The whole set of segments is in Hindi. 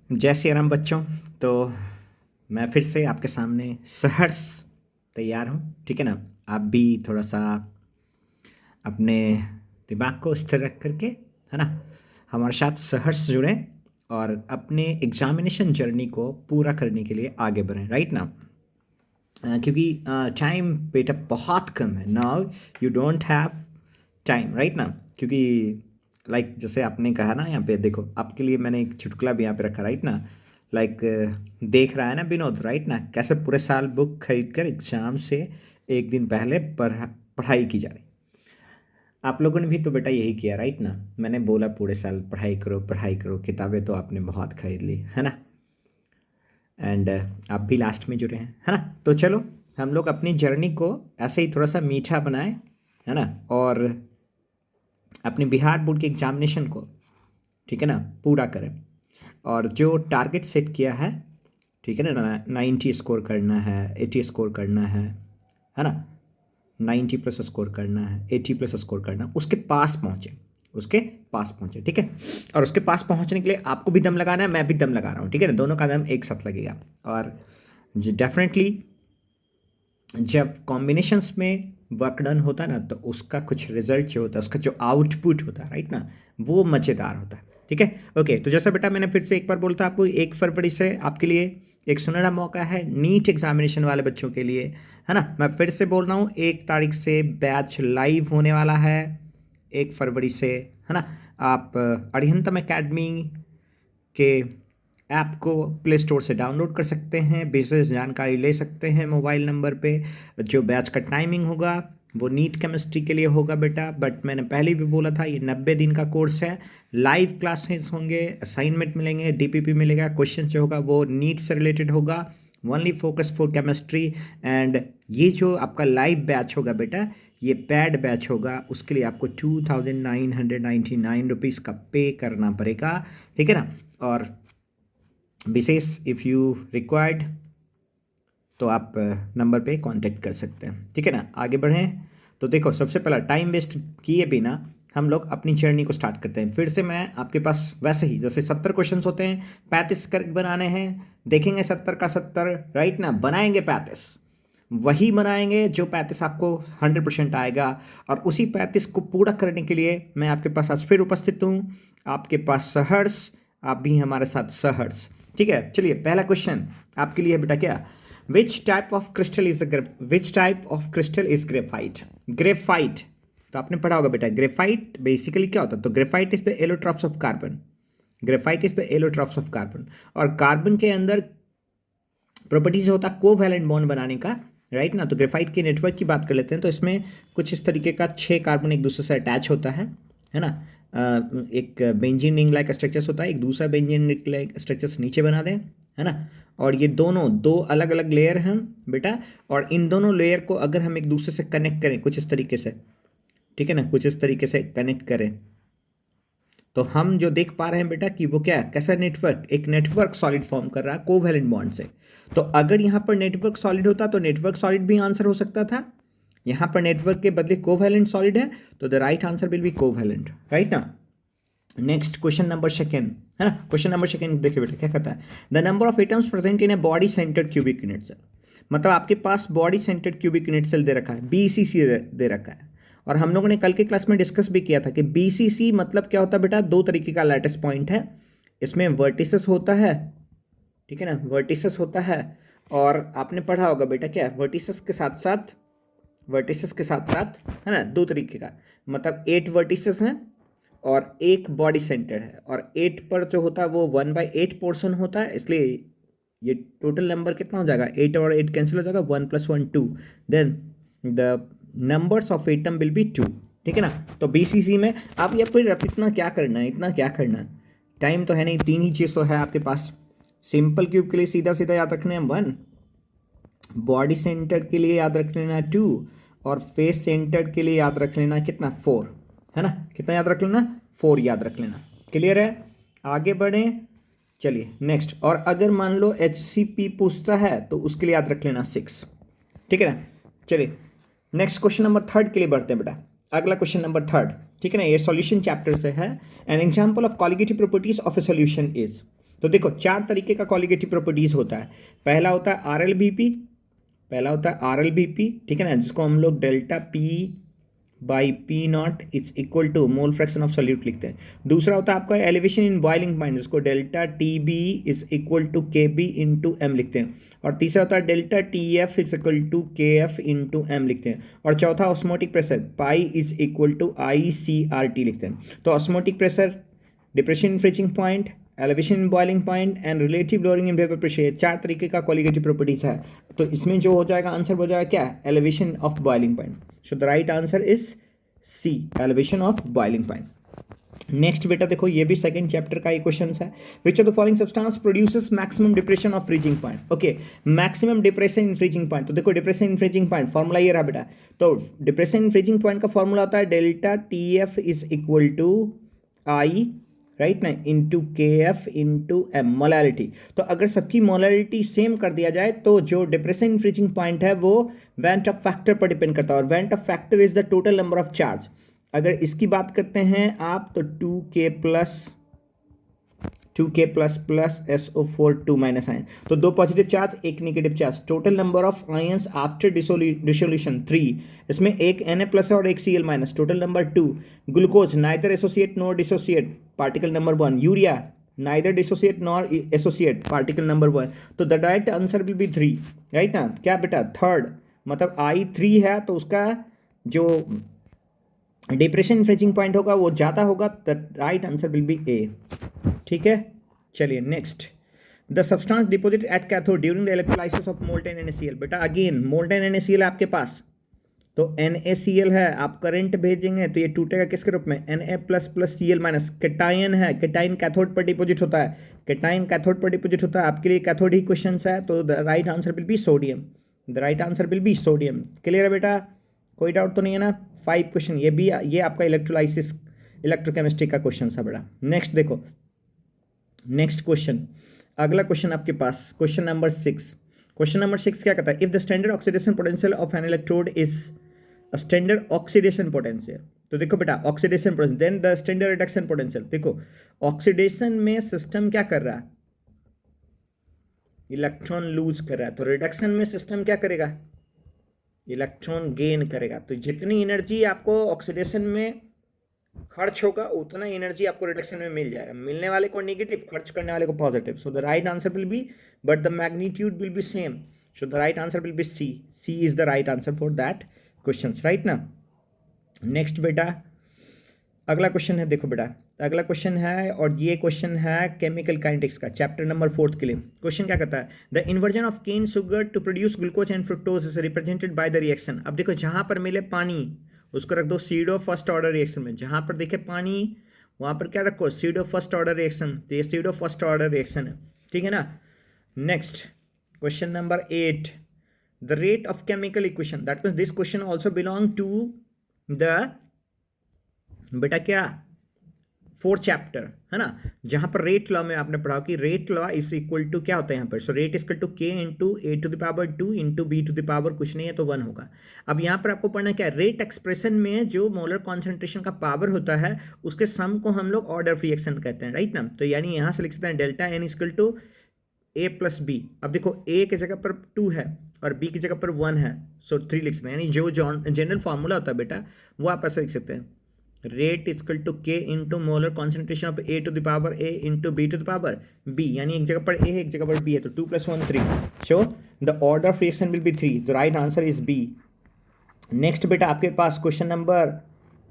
जय श्री राम बच्चों। तो मैं फिर से आपके सामने सहर्ष तैयार हूँ, ठीक है ना। आप भी थोड़ा सा अपने दिमाग को स्थिर रख करके, है ना, हमारे साथ सहर्ष जुड़ें और अपने एग्जामिनेशन जर्नी को पूरा करने के लिए आगे बढ़ें, राइट ना। क्योंकि टाइम बेटा बहुत कम है। Now you don't have time, right ना। क्योंकि जैसे आपने कहा ना, यहाँ पे देखो आपके लिए मैंने एक चुटकुला भी यहाँ पे रखा, राइट ना। लाइक देख रहा है ना विनोद, राइट ना, कैसे पूरे साल बुक खरीद कर एग्जाम से एक दिन पहले पढ़ाई की जा रही। आप लोगों ने भी तो बेटा यही किया, राइट ना। मैंने बोला पूरे साल पढ़ाई करो, किताबें तो आपने बहुत खरीद ली, है ना। एंड आप भी लास्ट में जुड़े हैं, है ना। तो चलो हम लोग अपनी जर्नी को ऐसे ही थोड़ा सा मीठा बनाएं, है ना, और अपने बिहार बोर्ड के एग्जामिनेशन को, ठीक है ना, पूरा करें। और जो टारगेट सेट किया है, ठीक है ना, 90 स्कोर करना है, 80 स्कोर करना है ना, 90 प्लस स्कोर करना है, 80 प्लस स्कोर करना है, उसके पास पहुँचे, उसके पास पहुँचे, ठीक है। और उसके पास पहुँचने के लिए आपको भी दम लगाना है, मैं भी दम लगा रहा हूँ, ठीक है ना, दोनों का दम एक साथ लगेगा। और डेफिनेटली जब कॉम्बिनेशंस में वर्क डन होता है ना, तो उसका कुछ रिजल्ट जो होता है, उसका जो आउटपुट होता है, राइट ना, वो मज़ेदार होता है, ठीक है। ओके, तो जैसा बेटा मैंने फिर से एक बार बोलता आपको, 1 फरवरी से आपके लिए एक सुनहरा मौका है नीट एग्जामिनेशन वाले बच्चों के लिए, है ना। मैं फिर से बोल रहा हूँ, 1 तारीख से बैच लाइव होने वाला है, 1 फरवरी से, है ना। आप अरिहंतम एकेडमी के ऐप को प्ले स्टोर से डाउनलोड कर सकते हैं, विशेष जानकारी ले सकते हैं मोबाइल नंबर पे। जो बैच का टाइमिंग होगा वो नीट केमिस्ट्री के लिए होगा बेटा, बट मैंने पहले भी बोला था ये 90 दिन का कोर्स है। लाइव क्लासेस होंगे, असाइनमेंट मिलेंगे, डीपीपी मिलेगा, क्वेश्चन जो होगा वो नीट से रिलेटेड होगा, only focus for chemistry. And ये जो आपका लाइव बैच होगा बेटा, ये पेड बैच होगा, उसके लिए आपको 2999 रुपीज़ का पे करना पड़ेगा, ठीक है ना। और विशेष इफ़ यू रिक्वायर्ड तो आप नंबर पे कांटेक्ट कर सकते हैं, ठीक है ना। आगे बढ़ें तो देखो, सबसे पहला टाइम वेस्ट किए बिना हम लोग अपनी जर्नी को स्टार्ट करते हैं। फिर से मैं आपके पास वैसे ही जैसे 70 क्वेश्चंस होते हैं, 35 करेक्ट बनाने हैं, देखेंगे 70 का 70, राइट ना, बनाएंगे 35, वही बनाएंगे जो 35 आपको 100% आएगा। और उसी 35 को पूरा करने के लिए मैं आपके पास आज फिर उपस्थित हूँ, आपके पास सहर्ष, आप भी हमारे साथ सहर्ष, ठीक है। चलिए पहला क्वेश्चन आपके लिए बेटा, क्या which type of crystal is graphite. Graphite तो आपने पढ़ा होगा बेटा, ग्रेफाइट बेसिकली क्या होता है। तो graphite is the allotropes of carbon, graphite is the allotropes of carbon. और कार्बन के अंदर प्रॉपर्टीज होता है कोवैलेंट बॉन्ड बनाने का, राइट ना। तो ग्रेफाइट के नेटवर्क की बात कर लेते हैं, तो इसमें कुछ इस तरीके का 6 कार्बन एक दूसरे से अटैच होता है ना। एक बेंजीन रिंग लाइक स्ट्रक्चर्स होता है, एक दूसरा बेंजीन रिंग लाइक स्ट्रक्चर्स नीचे बना दें, है ना। और ये दोनों दो अलग अलग लेयर हैं बेटा, और इन दोनों लेयर को अगर हम एक दूसरे से कनेक्ट करें कुछ इस तरीके से, ठीक है ना, कुछ इस तरीके से कनेक्ट करें, तो हम जो देख पा रहे हैं बेटा कि वो क्या है, कैसा नेटवर्क, एक नेटवर्क सॉलिड फॉर्म कर रहा है कोवैलेंट बॉन्ड से। तो अगर यहाँ पर नेटवर्क सॉलिड होता तो नेटवर्क सॉलिड भी आंसर हो सकता था, यहाँ पर नेटवर्क के बदले कोवैलेंट सॉलिड है, तो the right answer will B covalent, right ना। नेक्स्ट क्वेश्चन नंबर सेकेंड, है ना। क्वेश्चन नंबर सेकेंड देखिए बेटा क्या कहता है, the number of atoms present in a body centred cubic unit cell. मतलब आपके पास body centred cubic unit cell दे रखा है, बीसीसी दे रखा है। और हम लोगों ने कल के क्लास में डिस्कस भी किया था कि बीसीसी मतलब क्या होता है बेटा, दो तरीके का लैटिस पॉइंट है, इसमें वर्टिसेस होता है, ठीक है ना, वर्टिसेस होता है। और आपने पढ़ा होगा बेटा क्या, वर्टिसेस के साथ साथ, वर्टिसेस के साथ साथ, है ना, दो तरीके का, मतलब 8 वर्टिसेस हैं और एक बॉडी सेंटर है। और 8 पर जो होता है वो 1/8 पोर्शन होता है, इसलिए ये टोटल नंबर कितना हो जाएगा, 8 और 8 कैंसिल हो जाएगा, 1 + 1 2, then the numbers of atom will be 2, ठीक है ना। तो बीसीसी में आप ये फिर इतना क्या करना है, इतना क्या करना है, टाइम तो है नहीं, 3 ही चीज़ तो है आपके पास। सिंपल क्यूब के लिए सीधा सीधा याद रखने हैं 1, बॉडी सेंटर के लिए याद रख लेना 2, और फेस सेंटर के लिए याद रख लेना कितना, 4, है ना। कितना याद रख लेना, 4 याद रख लेना। क्लियर है, आगे बढ़ें। चलिए नेक्स्ट, और अगर मान लो HCP पूछता है तो उसके लिए याद रख लेना 6, ठीक है ना। चलिए नेक्स्ट क्वेश्चन नंबर थर्ड के लिए बढ़ते हैं बेटा। अगला क्वेश्चन नंबर थर्ड, ठीक है ना, ये सॉल्यूशन चैप्टर से है। An example of colligative properties of A solution is. तो देखो 4 तरीके का कॉलिगेटिव प्रॉपर्टीज होता है। पहला होता है RLBP, ठीक है ना, जिसको हम लोग delta P by P naught is equal to mole fraction of solute लिखते हैं। दूसरा होता है आपका एलिवेशन इन बॉइलिंग पॉइंट, जिसको delta TB is equal to KB into M लिखते हैं। और तीसरा होता है delta TF is equal to KF into M लिखते हैं। और चौथा osmotic pressure pi is equal to ICRT लिखते हैं। तो osmotic pressure, depression in freezing point, elevation in boiling point and relative lowering in vapour pressure, 4 तरीके का कॉलिगेटिव प्रॉपर्टीज है। तो इसमें जो हो जाएगा आंसर हो जाएगा क्या, elevation of boiling point. So the right answer is C, elevation of boiling point. Next बेटा देखो, ये भी सेकंड चैप्टर का ही क्वेश्चन है। Which of the following substance produces maximum depression of freezing point. Okay, maximum depression in freezing point. तो देखो depression in freezing point formula ये रहा बेटा। तो डिप्रेशन इन फ्रीजिंग पॉइंट का फॉर्मूला होता है delta TF is equal to i, right ना, into KF into m, molarity. तो अगर सबकी मोलैरिटी सेम कर दिया जाए तो जो डिप्रेशन इन फ्रीजिंग पॉइंट है वो वेंट ऑफ फैक्टर पर डिपेंड करता है, और went Hoff factor is the total number of charge. अगर इसकी बात करते हैं आप तो 2K plus SO4 2 minus ion, तो 2 positive charge 1 negative charge, total number of ions after dissolution 3, इसमें एक Na प्लस है और एक Cl minus, total number 2। Glucose neither associate nor dissociate, particle number 1। Urea neither dissociate nor associate, particle number 1। तो the right answer will B 3, right ना, क्या बेटा थर्ड, मतलब I3 है तो उसका जो डिप्रेशन फ्रीजिंग पॉइंट होगा वो ज़्यादा होगा। The right answer will be a, ठीक है। चलिए next, the substance deposit at cathode during the electrolysis of molten NaCl। बेटा अगेन मोल्टेन NaCl आपके पास, तो NaCl है, आप करंट भेजेंगे तो ये टूटेगा किसके रूप में, Na plus plus Cl minus. Cation है, कैटायन कैथोड पर डिपोजिट होता है, कैटायन कैथोड पर डिपोजिट होता है, आपके लिए कैथोड ही क्वेश्चन है। तो the right answer will B sodium, the right answer will B sodium. Clear है बेटा, कोई डाउट तो नहीं है ना। 5 क्वेश्चन ये भी, ये आपका इलेक्ट्रोलाइसिस इलेक्ट्रोकेमिस्ट्री का क्वेश्चन था बेटा। नेक्स्ट देखो, नेक्स्ट क्वेश्चन, अगला क्वेश्चन आपके पास क्वेश्चन नंबर 6। क्वेश्चन नंबर 6 क्या कहता है, if the standard oxidation potential of an electrode is a standard oxidation potential. तो देखो बेटा oxidation potential, then the standard reduction potential. देखो ऑक्सीडेशन में सिस्टम क्या कर रहा है, इलेक्ट्रॉन लूज कर रहा है, तो रिडक्शन में सिस्टम क्या करेगा, इलेक्ट्रॉन गेन करेगा। तो जितनी एनर्जी आपको ऑक्सीडेशन में खर्च होगा उतना एनर्जी आपको रिडक्शन में मिल जाएगा, मिलने वाले को नेगेटिव, खर्च करने वाले को positive. So the right answer will be, but the magnitude will be same, so the right answer will be C, C is the right answer for that question, right ना। नेक्स्ट बेटा अगला क्वेश्चन है, देखो बेटा अगला क्वेश्चन है, और ये क्वेश्चन है केमिकल काइनेटिक्स का, चैप्टर नंबर 4 के लिए। क्वेश्चन क्या कहता है, the inversion of cane sugar to produce glucose and fructose is represented by the reaction. अब देखो जहां पर मिले पानी उसको रख दो सीडो फर्स्ट ऑर्डर रिएक्शन में, जहां पर देखे पानी वहां पर क्या रखो, सीडो फर्स्ट ऑर्डर रिएक्शन। तो ये सीडो फर्स्ट ऑर्डर रिएक्शन है, ठीक है ना। Next question number 8, the rate of chemical equation, that means this question also belong to the बेटा क्या 4th चैप्टर है ना, जहां पर रेट लॉ में आपने पढ़ा कि rate law is equal to क्या होता है यहाँ पर, so rate is equal to K into A⁻² into B⁻, कुछ नहीं है तो 1 होगा। अब यहाँ पर आपको पढ़ना क्या है, रेट एक्सप्रेशन में जो मोलर कॉन्सेंट्रेशन का पावर होता है उसके सम को हम लोग ऑर्डर फ्री रिएक्शन कहते हैं, राइट ना। तो यानी यहाँ से लिख सकते हैं delta N equal to A plus B। अब देखो A की जगह पर 2 है और B की जगह पर 1 है, सो 3 लिख सकते हैं। यानी जो जनरल फार्मूला होता है बेटा वो आप ऐसा लिख सकते हैं, rate equal to K into molar concentration of A⁴A into B⁵B, यानी एक जगह पर A है एक जगह पर B है, तो 2 + 1 3, so the order of reaction will be 3, the right answer is B। Next बेटा आपके पास क्वेश्चन नंबर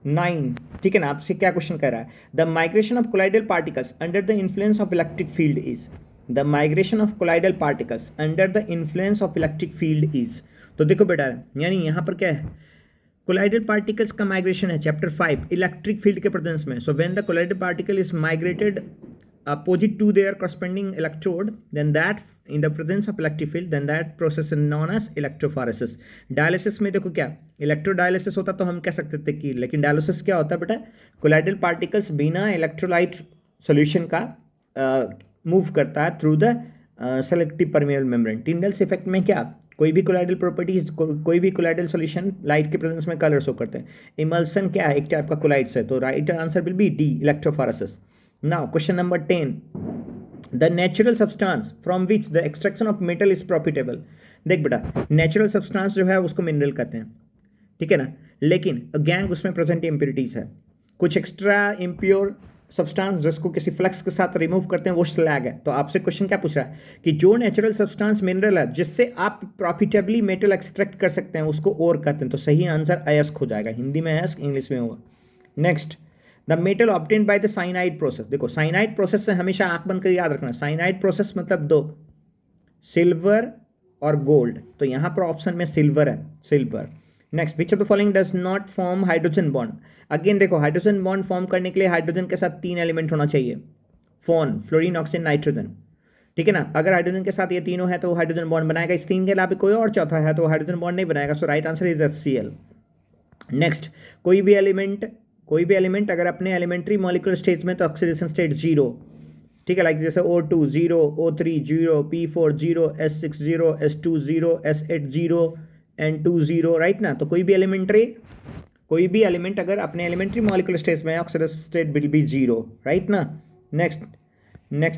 9, ठीक है ना। आपसे क्या क्वेश्चन कह रहा है, the migration of colloidal particles under the influence of electric field is, the migration of colloidal particles under the influence of electric field is. तो देखो बेटा यानी यहाँ पर क्या है, कोलाइडल पार्टिकल्स का माइग्रेशन है चैप्टर 5 इलेक्ट्रिक फील्ड के प्रेजेंस में। So when the colloidal particle is migrated opposite to their corresponding electrode, then that in the presence of electric field, then that process is known as electrophoresis. Dialysis में देखो क्या इलेक्ट्रोडायलिसिस होता तो हम कह सकते थे कि, लेकिन डायलिसिस क्या होता है बेटा, कोलाइडल पार्टिकल्स बिना इलेक्ट्रोलाइट सोल्यूशन का मूव करता है through the selective permeable membrane. Tyndall's effect में क्या, कोई भी कोलाइडल प्रॉपर्टीज, कोई भी कोलाइडल सॉल्यूशन लाइट के प्रेजेंस में कलर शो करते हैं। इमल्सन क्या है, एक टाइप का कोलाइड्स है, तो right answer will B D, electrophoresis. Now question number 10, the natural substance from which the extraction of metal is profitable. देख बेटा, नेचुरल सब्सटेंस जो है उसको मिनरल कहते हैं, ठीक है ना, लेकिन गैंग उसमें प्रेजेंट इम्प्योरिटीज है, कुछ एक्स्ट्रा इम्प्योर सब्सटेंस जिसको किसी फ्लक्स के साथ रिमूव करते हैं वो स्लैग है। तो आपसे क्वेश्चन क्या पूछ रहा है कि जो नेचुरल सब्सटेंस मिनरल है जिससे आप प्रॉफिटेबली मेटल एक्सट्रैक्ट कर सकते हैं उसको ओर कहते हैं। तो सही आंसर अयस्क हो जाएगा, हिंदी में अयस्क, इंग्लिश में होगा। Next, the metal obtained by the cyanide process. देखो साइनाइड प्रोसेस से हमेशा आंख बंद कर याद रखना, साइनाइड प्रोसेस मतलब दो, सिल्वर और गोल्ड। तो यहाँ पर ऑप्शन में सिल्वर है, silver. Next, which of the following does not form hydrogen bond. Again देखो, हाइड्रोजन बॉन्ड फॉर्म करने के लिए हाइड्रोजन के साथ 3 एलिमेंट होना चाहिए, फोन, फ्लोरीन, ऑक्सीजन, नाइट्रोजन, ठीक है ना। अगर हाइड्रोजन के साथ ये तीनों है तो हाइड्रोजन बॉन्ड बनाएगा, इस 3 के अलावा कोई और चौथा है तो हाइड्रोजन बॉन्ड नहीं बनाएगा। So right answer is HCl। Next, कोई भी एलिमेंट अगर अपने एलिमेंट्री मॉलिक्यूलर स्टेज में तो ऑक्सीडेशन स्टेट 0, ठीक है, लाइक जैसे O2 0, O3 0, P4 0, S6 0, S2 0, S8 0, N2 0, right ना। तो कोई भी एलिमेंट अगर अपने एलिमेंट्री मॉलिक्यूलर स्टेज में oxidation state will be 0, right ना। नेक्स्ट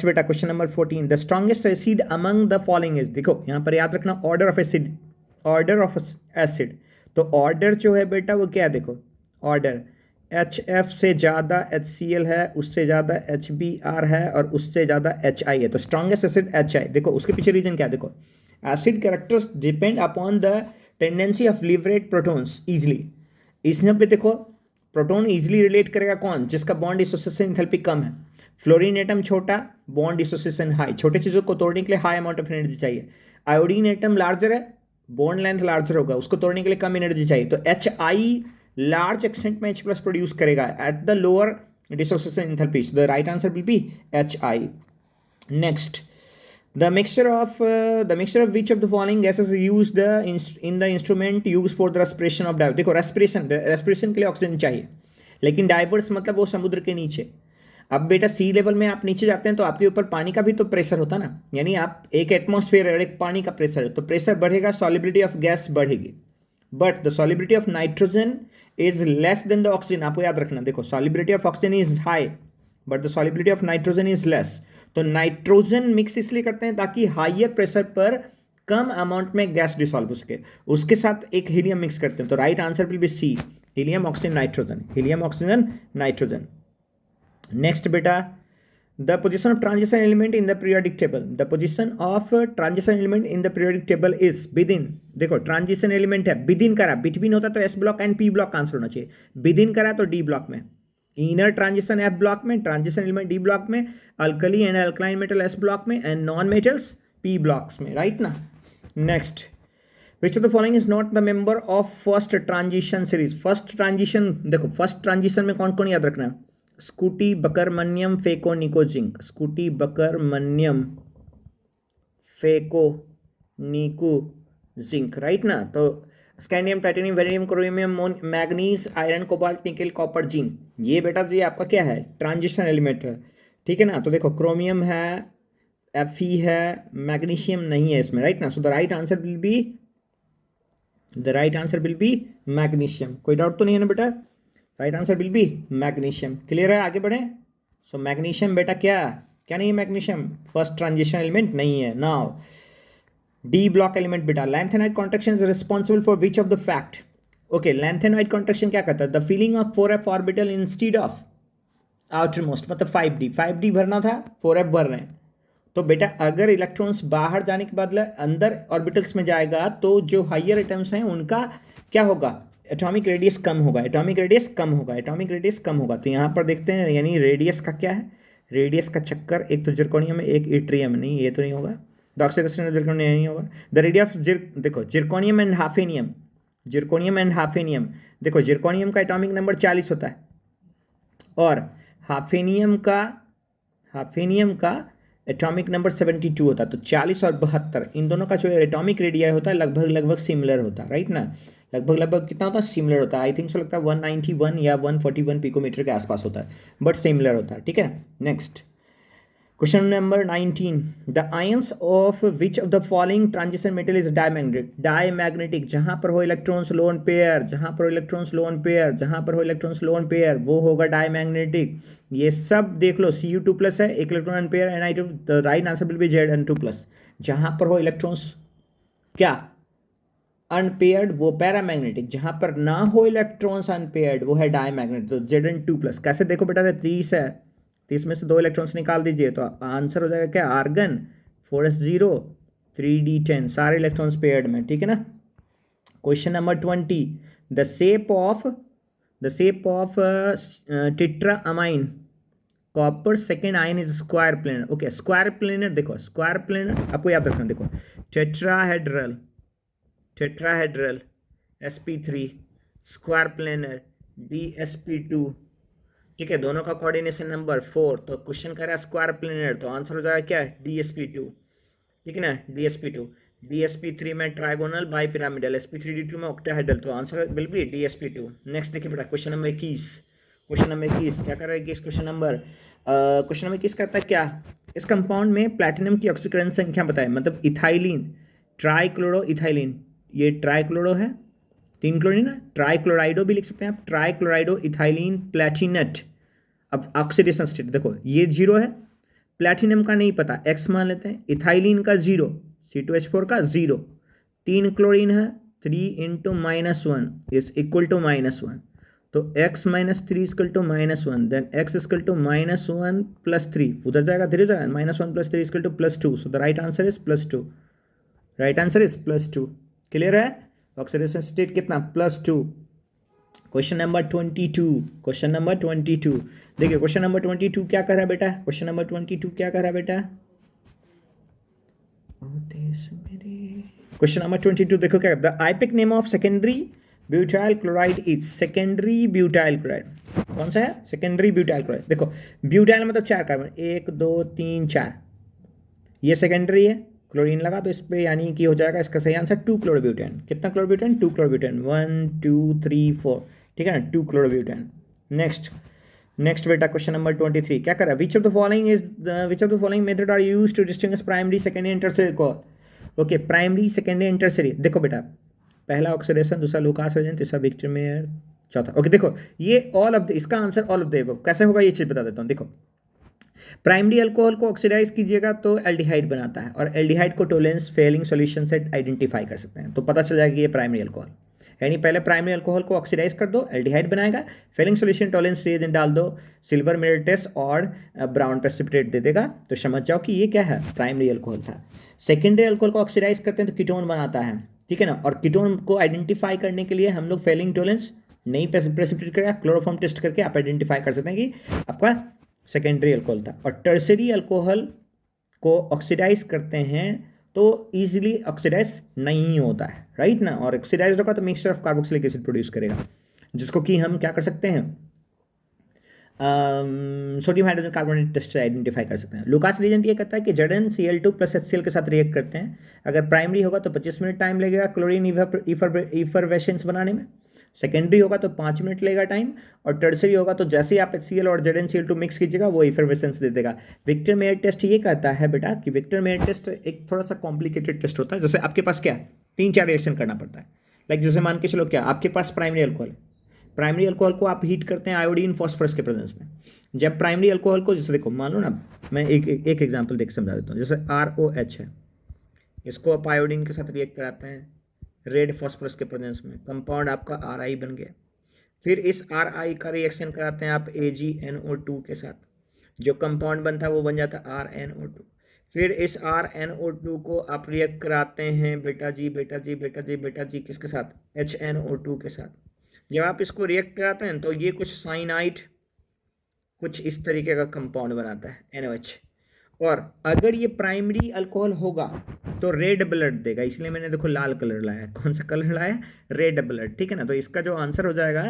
बेटा, question number 14, the strongest acid among the following is. देखो यहाँ पर याद रखना ऑर्डर ऑफ एसिड। तो ऑर्डर जो है बेटा वो क्या है, देखो ऑर्डर HF से ज़्यादा HCl है, उससे ज़्यादा HBr है और उससे ज़्यादा HI है। तो स्ट्रॉन्गेस्ट एसिड HI। देखो उसके पीछे रीजन क्या है, देखो acid characters depend upon the tendency of liberate protons easily. इसमें पे देखो प्रोटॉन इजली रिलेट करेगा कौन, जिसका बॉन्ड डिसोसिएशन एंथैल्पी कम है। फ्लोरीन एटम छोटा, बॉन्ड डिसोसिएशन हाई, छोटे चीज़ों को तोड़ने के लिए हाई अमाउंट ऑफ एनर्जी चाहिए। आयोडीन एटम लार्जर है, बॉन्ड लेंथ लार्जर होगा, उसको तोड़ने के लिए कम एनर्जी चाहिए। तो HI लार्ज एक्सटेंट में H+ प्रोड्यूस करेगा at the lower dissociation enthalpy. The right answer will B HI। Next, the mixture of which of the following gases used in the instrument used for the respiration of divers। देखो रेस्पिरेशन के लिए ऑक्सीजन चाहिए, लेकिन डाइवर्स मतलब वो समुद्र के नीचे। अब बेटा सी लेवल में आप नीचे जाते हैं तो आपके ऊपर पानी का भी तो प्रेशर होता ना, यानी आप एक एटमॉस्फेयर और एक पानी का प्रेशर है, तो प्रेशर बढ़ेगा, सॉलिबिलिटी ऑफ गैस बढ़ेगी, but the solubility of nitrogen is less than the oxygen. आपको याद रखना, देखो solubility of oxygen is high but the solubility of nitrogen is less. तो नाइट्रोजन मिक्स इसलिए करते हैं ताकि हाइयर प्रेशर पर कम अमाउंट में गैस डिसॉल्व हो सके, उसके साथ एक हीलियम मिक्स करते हैं। तो right answer will be c, helium oxygen nitrogen. Next बेटा, the position of transition element in the periodic table. The position of transition element in the periodic table is within. देखो ट्रांजिशन एलिमेंट है, विदिन करा, बिटवीन होता तो S block and P block answer होना चाहिए, विदिन करा तो D ब्लॉक में, इनर ट्रांजिशन F ब्लॉक में, ट्रांजिशन एलिमेंट D ब्लॉक में, alkali and alkaline metal S block में and non metals P blocks में, राइट ना। Next, which of the following is not the member of first transition series. First transition, देखो फर्स्ट ट्रांजिशन में कौन कौन याद रखना है, स्कूटी बकरमनियम फेको निको जिंक, स्कूटी बकरमनियम फेको निको जिंक, राइट ना। तो स्कैंडियम, टाइटेनियम, वेरियम, chromium, manganese, iron, cobalt, nickel, copper, zinc, ये बेटा जी आपका क्या है, ट्रांजिशन एलिमेंट है, ठीक है ना। तो देखो क्रोमियम है, Fe है, मैग्नीशियम नहीं है इसमें, राइट ना। सो the right answer will B magnesium. कोई डाउट तो नहीं है ना बेटा, right answer will B magnesium. Clear है, आगे बढ़े। सो मैग्नीशियम बेटा क्या नहीं है, मैग्नीशियम फर्स्ट ट्रांजिशन एलिमेंट नहीं है। नाउ डी ब्लॉक एलिमेंट बेटा, lanthanide contraction is responsible for which of the fact. Okay, lanthanide contraction क्या करता है, the feeling of 4f orbital instead of outer most, मतलब 5d भरना था 4f भर रहे हैं। तो बेटा अगर इलेक्ट्रॉन्स बाहर जाने के बाद अंदर ऑर्बिटल्स में जाएगा तो जो हाइयर एटम्स हैं उनका क्या होगा, एटॉमिक रेडियस कम होगा। तो यहाँ पर देखते हैं, यानी रेडियस का क्या है, रेडियस का चक्कर, एक तो जिरकोनियम है एक इट्रियम, नहीं ये तो नहीं होगा, ऑक्सीडेशन जिरकोनियम नहीं होगा। द रेडियस देखो जिरकोनियम एंड हाफेनियम, देखो जिरकोनियम का एटॉमिक नंबर 40 होता है और हाफेनियम का एटॉमिक नंबर 72 होता है। तो 40 और 72 इन दोनों का जो एटॉमिक रेडिया होता है लगभग सिमिलर होता है, राइट ना। लगभग कितना होता है, सिमिलर होता है। आई थिंक सो लगता है 191 या 141 पिकोमीटर के आसपास होता है, बट सिमिलर होता है, ठीक है। Next, question number 19, the ions of which of the following transition metal is diamagnetic. Diamagnetic, जहां पर हो इलेक्ट्रॉन्स लोन पेयर, जहां पर हो इलेक्ट्रॉन्स लोन पेयर, जहां पर हो इलेक्ट्रॉन्स लोन पेयर, वो होगा डायमैग्नेटिक। ये सब देख लो, Cu2 प्लस है, एक electron unpaired Ni2, the right answer will be Zn2 plus. जहां पर हो इलेक्ट्रॉन्स क्या अनपेयर्ड, वो पैरामैग्नेटिक। जहां पर ना हो इलेक्ट्रॉन्स अनपेयर्ड, वो है डायमैग्नेटिक। तो Zn2 प्लस। कैसे देखो बेटा, 30 है, 30 में से 2 इलेक्ट्रॉन्स निकाल दीजिए तो आंसर हो जाएगा क्या, आर्गन 4s0 3d10, सारे इलेक्ट्रॉन्स पेयर्ड में, ठीक है ना। Question number 20, the shape of tetra amine copper second ion is square planar. Okay, square planar, देखो स्क्वायर प्लेनर आपको याद रखना, देखो tetrahedral sp3, square planar dsp2, ठीक है, दोनों का कोऑर्डिनेशन नंबर 4। तो क्वेश्चन कर रहा है स्क्वायर प्लेनर, तो आंसर हो जाएगा क्या, dsp2, ठीक है ना, dsp2। dsp3 में ट्राइगोनल बाई पिरामिडल, sp3d2 में ऑक्टाहेड्रल, तो answer will B dsp2। Next देखिए बेटा, क्वेश्चन नंबर 21, क्या कर रहा है, क्वेश्चन नंबर 21 करता है क्या, इस कंपाउंड में प्लैटिनम की ऑक्सीकरण संख्या बताए। मतलब इथाइलिन, ट्राइक्लोरो इथाइलिन, ये ट्राइक्लोरो है, 3 क्लोरीन है, ट्राइक्लोराइडो भी लिख सकते हैं आप, ट्राइक्लोराइडो इथाइलिन प्लैटिनट। अब ऑक्सीडेशन स्टेट देखो, ये 0 है, प्लैटिनम का नहीं पता, x मान लेते हैं, इथाइलिन का 0, C2H4 का 0, 3 क्लोरीन है, 3 इंटू -1 इज इक्वल टू -1, तो x minus 3 equal to -1, then x equal to -1 plus 3, उधर जाएगा धीरे जाएगा, -1 plus 3 equal to +2, so the right answer is +2, right answer is +2। Clear है, ऑक्सीडेशन स्टेट कितना, +2। क्वेश्चन नंबर 22, देखिए क्वेश्चन नंबर 22 क्या कर रहा है बेटा, क्वेश्चन नंबर 22 क्या कर रहा है बेटा, क्वेश्चन नंबर 22 देखो क्या, the IUPAC name of secondary butyl chloride is, secondary butyl chloride कौन सा है, सेकेंडरी ब्यूटाइल क्लोराइड। देखो ब्यूटाइल मतलब 4 कार्बन, 1 2 3 4, ये सेकेंडरी है, क्लोरीन लगा तो इस पे यानी कि हो जाएगा इसका सही आंसर 2 क्लोरोब्यूटेन। कितना क्लोरोब्यूटेन, 2 क्लोरोब्यूटेन, 1 2 3 4, ठीक है ना, 2 क्लोरोब्यूटेन। नेक्स्ट बेटा क्वेश्चन नंबर 23 क्या कर रहा है, which of the following method are used to distinguish primary secondary and tertiary alcohol. Okay, primary secondary and tertiary, देखो बेटा, पहला ऑक्सीडेशन, दूसरा लुकास वर्जन, तीसरा विक्टर मेयर, चौथा। ओके देखो, ये ऑल ऑफ द, इसका आंसर ऑल ऑफ द एबव। कैसे होगा ये चीज़ बता देता हूँ। देखो, प्राइमरी अल्कोहल को ऑक्सीडाइज कीजिएगा तो एल्डिहाइड बनाता है, और एल्डिहाइड को टोलेंस फेलिंग सॉल्यूशन से आइडेंटिफाई कर सकते हैं, तो पता चल जाएगा कि ये प्राइमरी अल्कोहल, यानी पहले प्राइमरी अल्कोहल को ऑक्सीडाइज कर दो, एल्डिहाइड बनाएगा, फेलिंग सॉल्यूशन टोलेंस रिएजेंट डाल दो, सिल्वर मिरर टेस्ट और ब्राउन प्रेसिपिटेट दे देगा, तो समझ जाओ कि ये क्या है, प्राइमरी अल्कोहल था। सेकेंडरी अल्कोहल को ऑक्सीडाइज करते हैं तो कीटोन बनाता है, ठीक है ना, और कीटोन को आइडेंटिफाई करने के लिए हम लोग फेलिंग टोलेंस नहीं प्रेसिपिटेट करेगा, क्लोरोफॉर्म टेस्ट करके आप आइडेंटिफाई कर सकते हैं कि आपका सेकेंडरी अल्कोहल था। और टर्सरी अल्कोहल को ऑक्सीडाइज करते हैं तो इजीली ऑक्सीडाइज नहीं होता है, राइट ना, और ऑक्सीडाइज होगा तो mixture of carboxylic acid produce करेगा, जिसको कि हम क्या कर सकते हैं, सोडियम हाइड्रोजन कार्बोनेट टेस्ट से आइडेंटिफाई कर सकते हैं। लुकास रिएजेंट ये कहता है कि ZnCl2 प्लस HCl के साथ रिएक्ट करते हैं, अगर प्राइमरी होगा तो 25 मिनट टाइम लगेगा क्लोरीन इफरवेसेंस बनाने में, सेकेंडरी होगा तो 5 मिनट लगेगा टाइम, और टर्सरी होगा तो जैसे ही आप HCl और ZnCl2 मिक्स कीजिएगा वो इफरवेसेंस दे देगा। विक्टर मेयर टेस्ट ये कहता है बेटा कि विक्टर मेयर टेस्ट एक थोड़ा सा कॉम्प्लिकेटेड टेस्ट होता है, जैसे आपके पास क्या 3-4 रिएक्शन करना पड़ता है, लाइक जैसे मान के चलो क्या आपके पास प्राइमरी अल्कोहल है, प्राइमरी अल्कोहल को आप हीट करते हैं आयोडीन फॉस्फोरस के प्रेजेंस में। जब प्राइमरी अल्कोहल को, जैसे देखो मान लो ना, मैं एक एग्जांपल देख समझा देता हूँ, जैसे ROH है, इसको आप आयोडीन के साथ रिएक्ट कराते हैं रेड फॉस्फोरस के प्रेजेंस में, कंपाउंड आपका RI बन गया। फिर इस RI का रिएक्शन कराते हैं आप AgNO2 के साथ, जो कंपाउंड बनता है वो बन जाता है RnO2। फिर इस RnO2 को आप रिएक्ट कराते हैं बेटा जी किसके साथ, HNO2 के साथ। जब आप इसको रिएक्ट कराते हैं तो ये कुछ साइनाइड कुछ इस तरीके का कंपाउंड बनाता है NOH, और अगर ये प्राइमरी अल्कोहल होगा तो रेड ब्लड देगा, इसलिए मैंने देखो लाल कलर लाया है। कौन सा कलर लाया है, रेड ब्लड, ठीक है ना। तो इसका जो आंसर हो जाएगा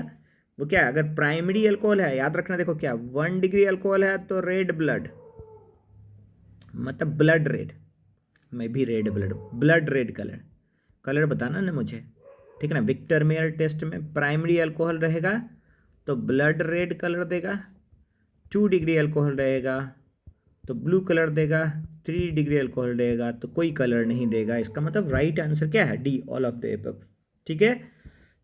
वो क्या है, अगर प्राइमरी अल्कोहल है, याद रखना, देखो क्या 1 डिग्री अल्कोहल है तो रेड ब्लड मतलब ब्लड रेड, मैं भी रेड ब्लड रेड कलर बताना ना मुझे, ठीक है ना। विक्टर मेयर टेस्ट में प्राइमरी अल्कोहल रहेगा तो ब्लड रेड कलर देगा, 2 डिग्री अल्कोहल रहेगा तो ब्लू कलर देगा, 3 डिग्री अल्कोहल देगा तो कोई कलर नहीं देगा। इसका मतलब राइट आंसर क्या है? D, all of the above. ठीक है,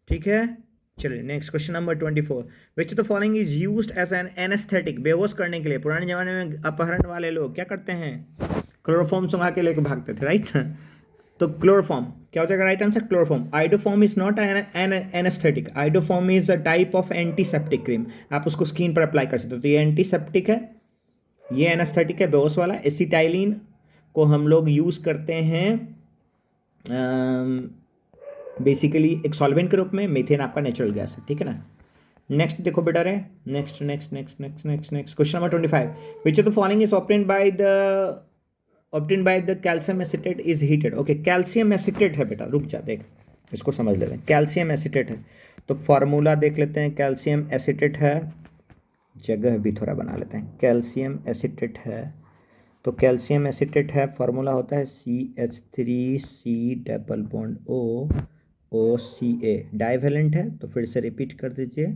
ठीक है। चलिए next question number 24। Which of the following is used as an anaesthetic? बेहोश करने के लिए पुराने जमाने में अपहरण वाले लोग क्या करते हैं? क्लोरोफॉर्म सुंघा के लेके भागते थे, राइट। तो क्लोरोफॉर्म क्या हो जाएगा right answer? Chloroform. Iodoform is not an anaesthetic. Iodoform is a type of antiseptic cream. आप उसको स्किन पर अप्लाई कर सकते हो। तो ये एंटीसेप्टिक है, ये एनेस्थेटिक है बेहोश वाला। एसिटाइलिन को हम लोग यूज़ करते हैं बेसिकली एक सॉल्वेंट के रूप में। मीथेन आपका नेचुरल गैस है, ठीक है ना। नेक्स्ट देखो बेटा रे, next next next next next next question number 25। Which of the following is obtain by the calcium acetate is heated? Okay, calcium acetate है बेटा, रुक जा देख, इसको समझ लेते हैं। कैल्शियम एसिटेट है तो फॉर्मूला देख लेते हैं। कैल्शियम एसिटेट है, जगह भी थोड़ा बना लेते हैं। कैल्शियम एसिटेट है तो कैल्शियम एसिटेट है, फार्मूला होता है CH3C double bond O divalent है तो फिर से रिपीट कर दीजिए,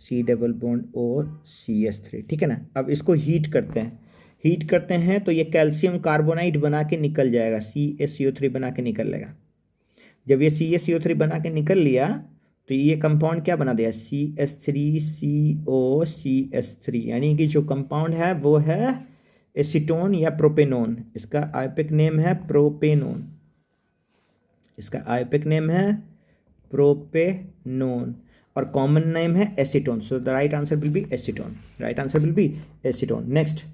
C double bond O CH3, ठीक है ना। अब इसको हीट करते हैं, हीट करते हैं तो ये कैल्शियम कार्बोनाइट बना के निकल जाएगा, CaCO3 बना के निकल लेगा। जब ये CaCO3 बना के निकल लिया तो ये कंपाउंड क्या बना दिया? CH3COCH3, यानी कि जो कंपाउंड है वो है एसीटोन या प्रोपेनोन। इसका आयोपिक नेम है प्रोपेनोन, इसका आयोपिक नेम है प्रोपेनोन और कॉमन नेम है acetone. So the right answer will B acetone, right answer will B acetone. Next,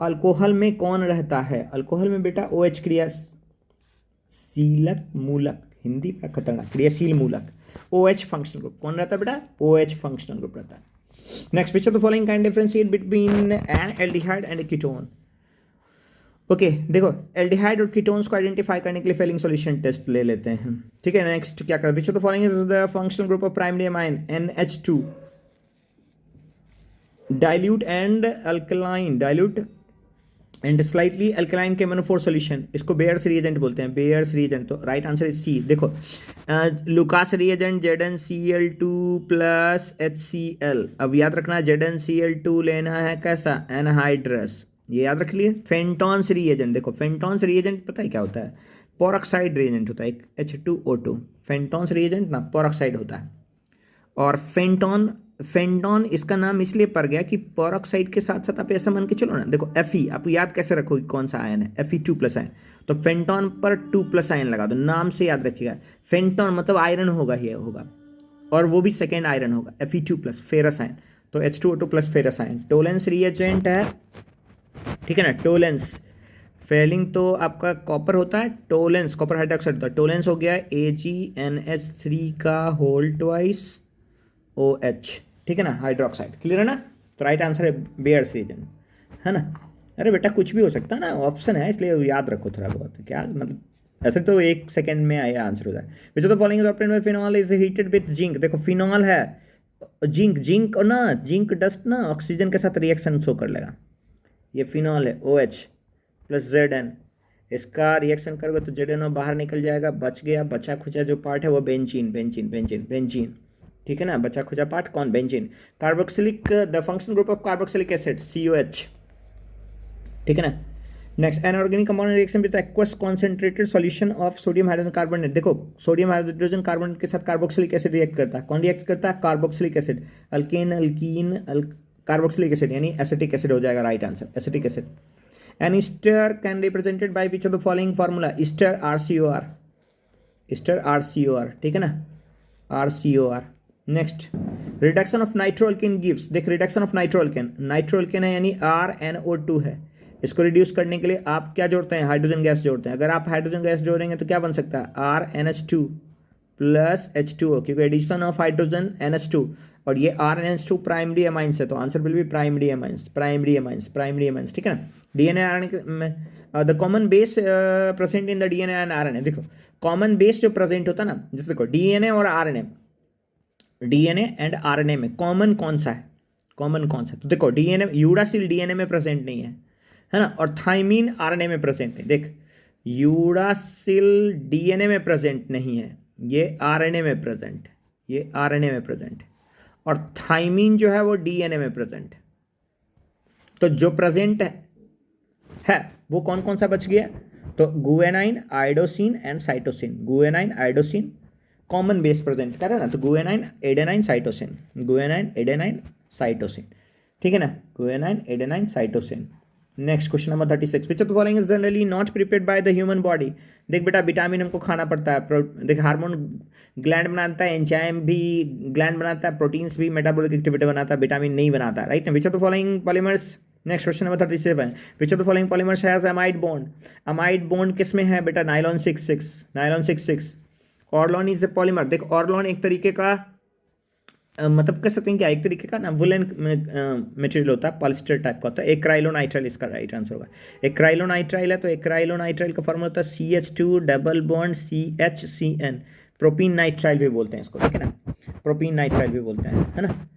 alcohol में कौन रहता है? अल्कोहल में बेटा OH क्रियाशीलक मूलक, हिंदी का खतरनाक, क्रियाशील मूलक OH फंक्शनल ग्रुप कौन रहता है बेटा? OH फंक्शनल ग्रुप रहता है। Next, which of the following can differentiate between N aldehyde and ketone? Okay देखो, एल्डिहाइड और कीटोन्स को आइडेंटिफाई करने के लिए फेलिंग सॉल्यूशन टेस्ट ले लेते हैं, ठीक है। नेक्स्ट क्या कर, विच of the following is the functional group of primary amine? NH2 dilute and alkaline, dilute and slightly alkaline KMnO4 solution, इसको बेयर्स रिएजेंट बोलते हैं, बेयर्स रिएजेंट। तो राइट आंसर इज सी। देखो Lucas reagent ZnCl2 plus HCl। अब याद रखना ZnCl2 लेना है कैसा? एनहाइड्रस, ये याद रख लिए। फेंटॉन्स रिएजेंट, देखो फेंटॉन्स रिएजेंट पता है क्या होता है? पोरॉक्साइड रिएजेंट होता है, एक H2O2। फेंटॉन्स रिएजेंट ना पोरॉक्साइड होता है। और फेंटॉन इसका नाम इसलिए पड़ गया कि पेरोक्साइड के साथ साथ आप ऐसा मान के चलो ना, देखो Fe आप याद कैसे रखोगे कौन सा आयन है? Fe2+ ion. तो फेंटॉन पर 2+ आयन लगा दो, नाम से याद रखिएगा। फेंटॉन मतलब आयरन होगा ही होगा, और वो भी सेकेंड आयरन होगा, Fe2+, फेरस आयन। तो H2O2+ ferrous ion. Tollens reagent है, ठीक है ना। टोलेंस, फेलिंग तो आपका कॉपर होता है, टोलेंस कॉपर हाइड्रोक्साइड होता है। टोलेंस हो गया AgNH3 का होल ट्वाइस OH, ठीक है ना, हाइड्रोक्साइड। क्लियर है ना। तो राइट आंसर है बेयर्स रिएजेंट, है ना। अरे बेटा कुछ भी हो सकता है ना, ऑप्शन है इसलिए याद रखो थोड़ा बहुत, क्या मतलब ऐसे तो 1 सेकंड में आया आंसर हो जाए। विच of the following is obtained by phenol is heated with zinc? देखो फिनॉल है, जिंक और ना, जिंक डस्ट ना ऑक्सीजन के साथ रिएक्शन शो कर लेगा। ये फिनॉल है OH प्लस Zn, इसका रिएक्शन करोगे तो ZnO बाहर निकल जाएगा, बच गया बचा खुचा जो पार्ट है वो बेंजीन, बेंजीन बेंजीन बेंजीन, ठीक है ना। बचा खुचा पार्ट कौन? Benzene. Carboxylic, the functional group of carboxylic acid COH, ठीक है ना। Next, an organic compound reaction with aqueous concentrated solution of sodium hydrogen carbonate. देखो सोडियम हाइड्रोजन कार्बोनेट के साथ कार्बोक्सिलिक एसिड रिएक्ट करता है, कौन रिएक्ट करता है? Carboxylic acid. Alkane alkene carboxylic acid यानी एसिटिक एसिड हो जाएगा right answer, acetic acid. An ester can represented by which of the following formula? Ester RCOR, ester RCOR, ठीक है ना, RCOR। Next, reduction of nitroalkane gives, देख रिडक्शन ऑफ नाइट्रोअल्केन, नाइट्रोअल्केन है यानी RnO2 है, इसको रिड्यूस करने के लिए आप क्या जोड़ते हैं? हाइड्रोजन गैस जोड़ते हैं। अगर आप हाइड्रोजन गैस जोड़ेंगे तो क्या बन सकता है? RnH2 प्लस H2O, क्योंकि एडिशन ऑफ हाइड्रोजन NH2 और ये RnH2 प्राइमरी अमाइंस है, तो answer will be primary amines, primary amines, primary amines, ठीक है ना। DNA RNA में the common base present in the DNA and RNA, देखो कॉमन बेस जो प्रेजेंट होता है ना, जैसे देखो DNA और RNA, DNA एंड RNA में कॉमन कौन सा है? कॉमन कौन सा है? तो देखो DNA, यूरासिल DNA में प्रेजेंट नहीं है ना, और थाइमीन RNA में प्रेजेंट है। देख यूरासिल DNA में प्रेजेंट नहीं है, ये RNA में प्रेजेंट, ये RNA में प्रेजेंट, और थाइमीन जो है वो DNA में प्रेजेंट। तो जो प्रेजेंट है है, वो कौन कौन सा बच गया? तो guanine, adenosine and cytosine. Guanine, adenosine, common base present कर रहा है ना, तो guanine, adenine, cytosine, guanine, adenine, cytosine, ठीक है ना, guanine, adenine, cytosine. Next question number 36, which of the following is generally not prepared by the human body. देख बेटा, विटामिन हमको खाना पड़ता है, देख हार्मोन ग्लैंड बनाता है, एंजाइम भी ग्लैंड बनाता है, प्रोटीन्स भी मेटाबॉलिक एक्टिविटी बनाता है, विटामिन नहीं बनाता, राइट ना। Which of the following polymers, next question number 37, which of the following polymers has amide bond. Amide bond किस में है बेटा? Nylon 66, nylon 66। Orlon is a polymer. देख ऑर्लॉन एक तरीके का मतलब कह सकते हैं क्या, एक तरीके का ना वुलन मटेरियल होता है, पॉलिस्टर टाइप का होता है। एक्राइलोनाइट्राइल इसका राइट आंसर होगा। एक्राइलोनाइट्राइल है, तो एक्राइलोनाइट्राइल का फॉर्मूला होता है CH2 double bond CHCN। Propene nitrile भी बोलते हैं इसको, ठीक है ना, प्रोपीन नाइट्राइल भी बोलते हैं, है ना,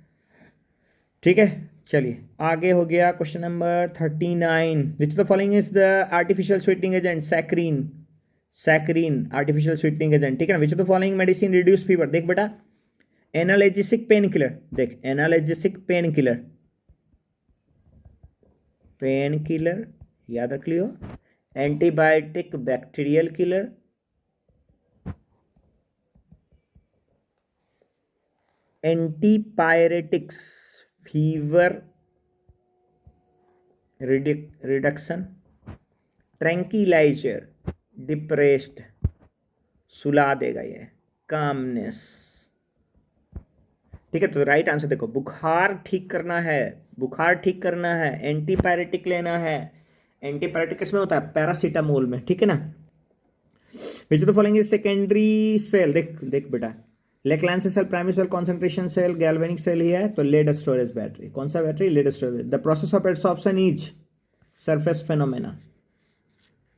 ठीक है। चलिए आगे हो गया question number 39, which the following is the artificial sweetening agent. Saccharin, saccharin artificial sweetening agent, ठीक है ना। Which of the following medicine reduce fever. देख बेटा, एनाल्जेसिक पेन किलर, देख analgesic pain killer, pain killer याद रख लियो, antibiotic bacterial killer, antipyretics fever reduction, tranquilliser depressed, सुला देगा ये, कामनेस, ठीक है। तो राइट आंसर देखो, बुखार ठीक करना है, बुखार ठीक करना है, एंटीपायरेटिक लेना है। एंटीपायरेटिक किसमें होता है? पैरासीटामोल में, ठीक है ना। Which of the following is secondary cell. देख देख बेटा, Leclanche cell, primary cell, concentration cell, galvanic cell ही है, तो लेड स्टोरेज बैटरी। कौन सा battery? Lead storage. The process of absorption is surface phenomena,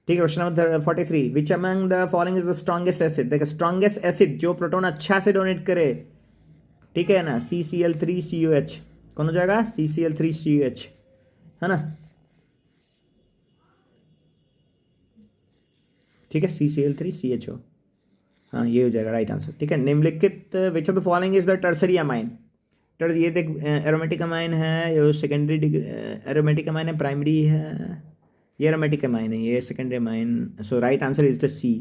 ठीक है। Question number 43, which among the following is the strongest acid. देखो स्ट्रॉन्गेस्ट एसिड जो प्रोटॉन अच्छा से डोनेट करे, ठीक है ना, CCl3COH। कौन हो जाएगा? CCl3COH, है ना, ठीक है, CCl3CHO, हाँ ये हो जाएगा राइट आंसर, ठीक है। निम्नलिखित विच of the following is the tertiary amine. ये देख एरोमेटिक अमाइन है, ये सेकेंडरी एरोमेटिक अमाइन है, प्राइमरी है, ये एरोमेटिक अमाइन है, ये secondary amine. So right answer is the C।